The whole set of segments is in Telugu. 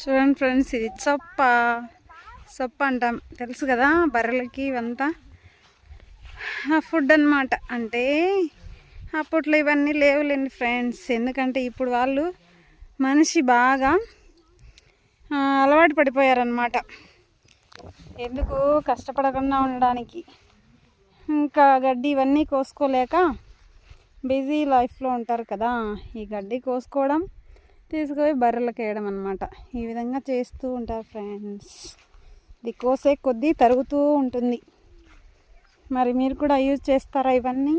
చూడండి ఫ్రెండ్స్, ఇది సొప్ప అంటాం, తెలుసు కదా బర్రెలకి. ఇవంతా ఫుడ్ అన్నమాట. అంటే అప్పట్లో ఇవన్నీ లేవులేండి ఫ్రెండ్స్, ఎందుకంటే ఇప్పుడు వాళ్ళు మనిషి బాగా అలవాటు పడిపోయారనమాట. ఎందుకు కష్టపడకుండా ఉండడానికి. ఇంకా గడ్డి ఇవన్నీ కోసుకోలేక బిజీ లైఫ్లో ఉంటారు కదా, ఈ గడ్డి కోసుకోవడం తీసుకుపోయి బర్రెలకు వేయడం అనమాట. ఈ విధంగా చేస్తూ ఉంటారు ఫ్రెండ్స్. ఇది కోసే కొద్దీ తరుగుతూ ఉంటుంది. మరి మీరు కూడా యూజ్ చేస్తారా ఇవన్నీ?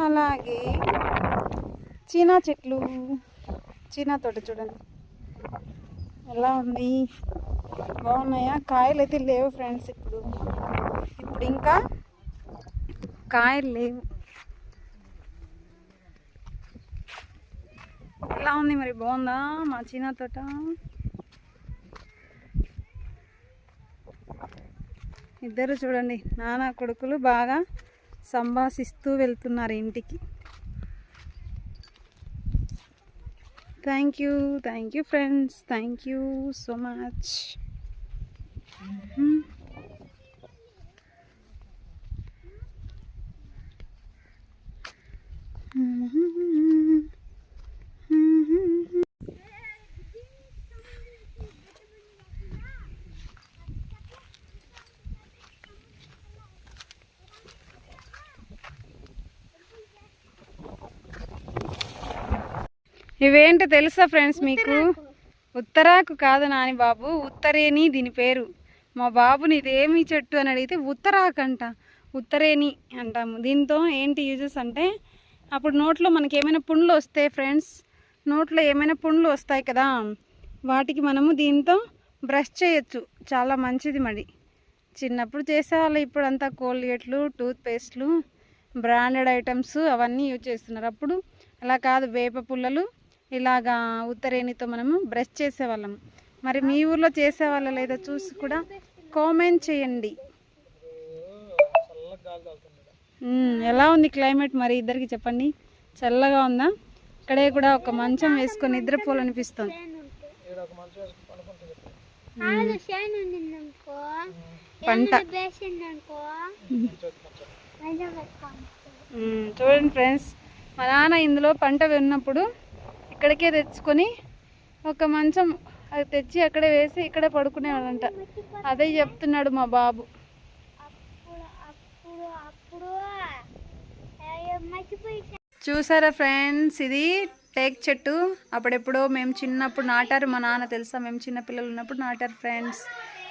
అలాగే చీనా చెట్లు, చీనా తోట చూడండి ఎలా ఉంది, బాగున్నాయా? కాయలు అయితే లేవు ఫ్రెండ్స్, ఇప్పుడు ఇంకా కాయలు లేవు. ఎలా ఉంది మరి, బాగుందా మా చీనా తోట? ఇద్దరు చూడండి, నాన్న కొడుకులు బాగా సంభాషిస్తూ వెళ్తున్నారు ఇంటికి. Thank you friends, thank you so much. ఇవేంటి తెలుసా ఫ్రెండ్స్ మీకు? ఉత్తరాకు కాదు నాని బాబు, ఉత్తరేణి దీని పేరు. మా బాబుని ఇదేమి చెట్టు అని అడిగితే ఉత్తరాకు అంట, ఉత్తరేణి అంటాము. దీంతో ఏంటి యూజెస్ అంటే, అప్పుడు నోట్లో మనకి ఏమైనా పుండ్లు వస్తాయి ఫ్రెండ్స్, నోట్లో ఏమైనా పుండ్లు వస్తాయి కదా, వాటికి మనము దీంతో బ్రష్ చేయొచ్చు, చాలా మంచిది. మరి చిన్నప్పుడు చేసేవాళ్ళు, ఇప్పుడు అంతా కోల్గేట్లు, టూత్పేస్ట్లు, బ్రాండెడ్ ఐటమ్స్ అవన్నీ యూజ్ చేస్తున్నారు. అప్పుడు అలా కాదు, వేప పుల్లలు ఇలాగా ఉత్తరేణితో మనము బ్రష్ చేసేవాళ్ళం. మరి మీ ఊర్లో చేసేవాళ్ళ లేదో చూసి కూడా కామెంట్ చేయండి. ఎలా ఉంది క్లైమేట్ మరి ఇద్దరికి చెప్పండి, చల్లగా ఉందా? ఇక్కడే కూడా ఒక మంచం వేసుకొని నిద్రపోవాలనిపిస్తుంది. పంట చూడండి ఫ్రెండ్స్, మా నాన్న ఇందులో పంట ఉన్నప్పుడు ఇక్కడికే తెచ్చుకొని ఒక మంచం అది తెచ్చి అక్కడే వేసి ఇక్కడే పడుకునేవాడంట. అదే చెప్తున్నాడు మా బాబు. చూసారా ఫ్రెండ్స్, ఇది టేక్ చెట్టు. అప్పుడెప్పుడో మేము చిన్నప్పుడు నాటారు మా నాన్న, తెలుసా? మేము చిన్నపిల్లలు ఉన్నప్పుడు నాటారు ఫ్రెండ్స్.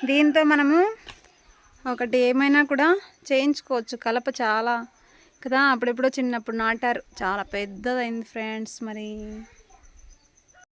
దీంతో మనము ఒకటి ఏమైనా కూడా చేయించుకోవచ్చు, కలప చాలా కదా. అప్పుడెప్పుడో చిన్నప్పుడు నాటారు, చాలా పెద్దదైంది ఫ్రెండ్స్. మరి